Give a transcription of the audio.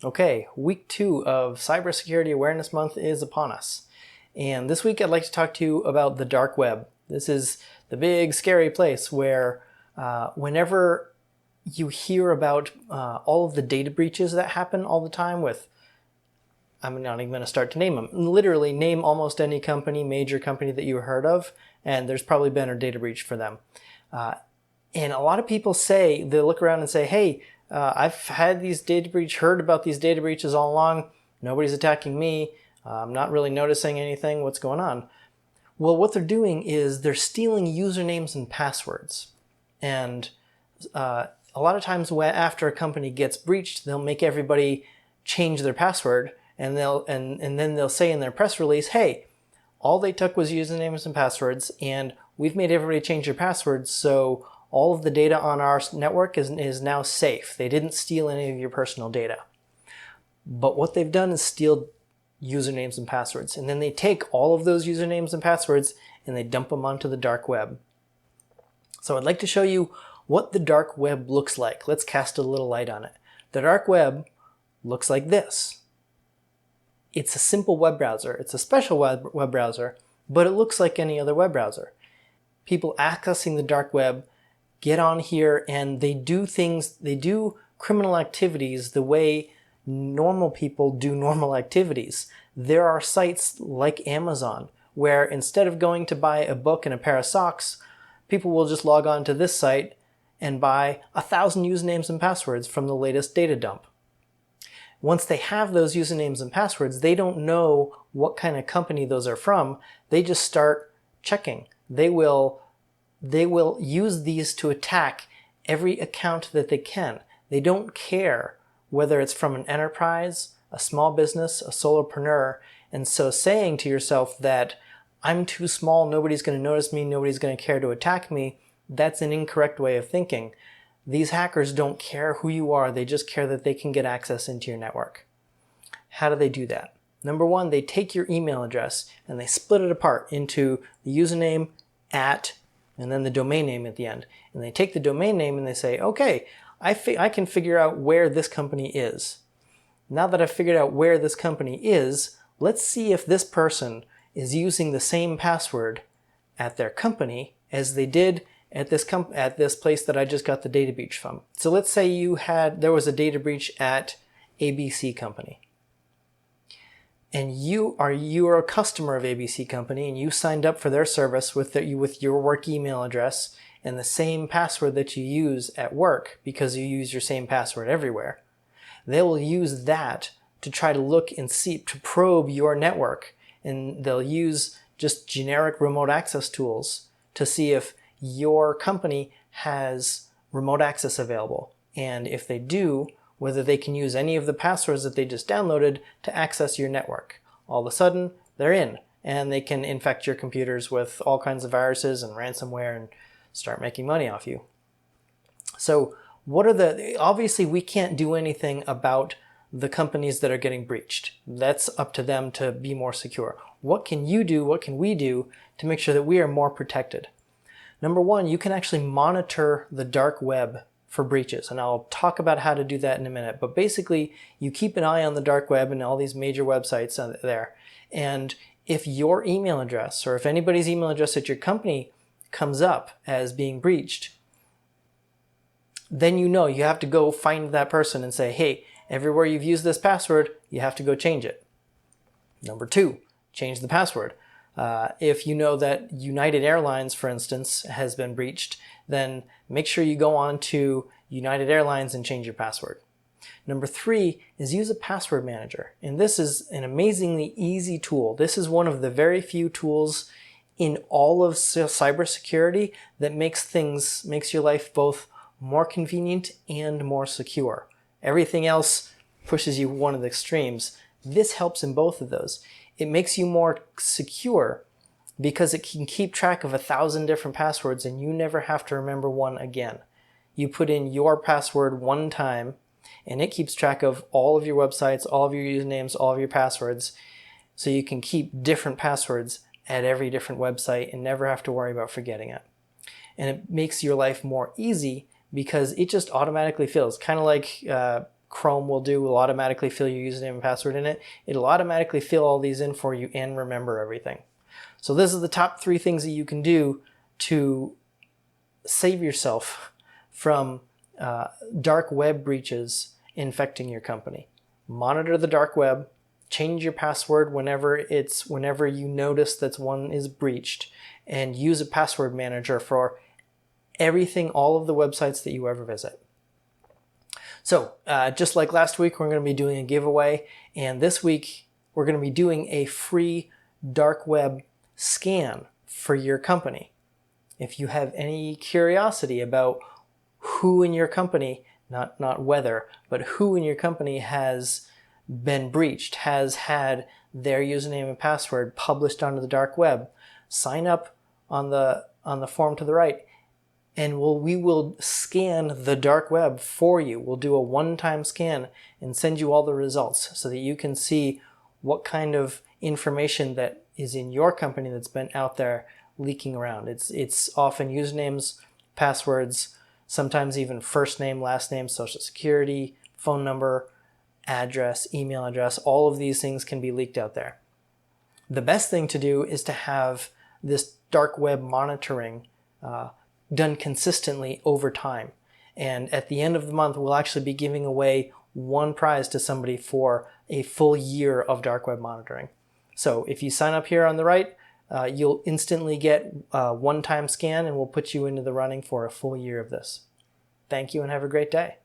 Okay, week 2 of Cybersecurity Awareness Month is upon us. And this week I'd like to talk to you about the dark web. This is the big scary place where whenever you hear about all of the data breaches that happen all the time with, I'm not even going to start to name them. Literally name almost any company, major company that you heard of, and there's probably been a data breach for them. And a lot of people say, they look around and say, hey, I've had these data breaches, heard about these data breaches all along. Nobody's attacking me. I'm not really noticing anything. What's going on? Well, what they're doing is they're stealing usernames and passwords. And a lot of times after a company gets breached, they'll make everybody change their password, and then they'll say in their press release, hey, all they took was usernames and passwords, and we've made everybody change their passwords, so all of the data on our network is now safe. They didn't steal any of your personal data. But what they've done is steal usernames and passwords. And then they take all of those usernames and passwords and they dump them onto the dark web. So I'd like to show you what the dark web looks like. Let's cast a little light on it. The dark web looks like this. It's a simple web browser. It's a special web browser, but it looks like any other web browser. People accessing the dark web get on here and they do criminal activities the way normal people do normal activities. There are sites like Amazon where instead of going to buy a book and a pair of socks, people will just log on to this site and buy 1,000 usernames and passwords from the latest data dump. Once they have those usernames and passwords, they don't know what kind of company those are from. They just start checking. They will use these to attack every account that they can. They don't care whether it's from an enterprise, a small business, a solopreneur. And so saying to yourself that I'm too small, nobody's going to notice me, nobody's going to care to attack me, that's an incorrect way of thinking. These hackers don't care who you are, they just care that they can get access into your network. How do they do that? Number one, they take your email address and they split it apart into the username, @ and then the domain name at the end. And they take the domain name and they say, okay, I can figure out where this company is. Now that I've figured out where this company is, let's see if this person is using the same password at their company as they did at this place that I just got the data breach from. So let's say there was a data breach at ABC Company. And you are a customer of ABC Company and you signed up for their service with your work email address and the same password that you use at work because you use your same password everywhere. They will use that to try to look and see, to probe your network. And they'll use just generic remote access tools to see if your company has remote access available. And if they do, whether they can use any of the passwords that they just downloaded to access your network. All of a sudden, they're in, and they can infect your computers with all kinds of viruses and ransomware and start making money off you. So obviously we can't do anything about the companies that are getting breached. That's up to them to be more secure. What can you do, what can we do to make sure that we are more protected? Number one, you can actually monitor the dark web for breaches, and I'll talk about how to do that in a minute. But basically, you keep an eye on the dark web and all these major websites there. And if your email address, or if anybody's email address at your company comes up as being breached, then you know you have to go find that person and say, hey, everywhere you've used this password, you have to go change it. Number two, change the password. If you know that United Airlines, for instance, has been breached, then make sure you go on to United Airlines and change your password. Number three is use a password manager. And this is an amazingly easy tool. This is one of the very few tools in all of cybersecurity that makes your life both more convenient and more secure. Everything else pushes you one of the extremes. This helps in both of those. It makes you more secure because it can keep track of 1,000 different passwords and you never have to remember one again. You put in your password one time and it keeps track of all of your websites, all of your usernames, all of your passwords, so you can keep different passwords at every different website and never have to worry about forgetting it. And it makes your life more easy because it just automatically fills, kind of like Chrome will do will automatically fill your username and password in it. It'll automatically fill all these in for you and remember everything. So this is the top 3 things that you can do to save yourself from dark web breaches infecting your company. Monitor the dark web, change your password whenever you notice that one is breached, and use a password manager for everything, all of the websites that you ever visit. So just like last week, we're going to be doing a giveaway, and this week we're going to be doing a free dark web scan for your company. If you have any curiosity about who in your company, not whether, but who in your company has been breached, has had their username and password published onto the dark web, sign up on the form to the right, and we will scan the dark web for you. We'll do a one-time scan and send you all the results so that you can see what kind of information that is in your company that's been out there leaking around. It's often usernames, passwords, sometimes even first name, last name, social security, phone number, address, email address. All of these things can be leaked out there. The best thing to do is to have this dark web monitoring done consistently over time. And at the end of the month, we'll actually be giving away one prize to somebody for a full year of dark web monitoring. So if you sign up here on the right, you'll instantly get a one-time scan, and we'll put you into the running for a full year of this. Thank you and have a great day.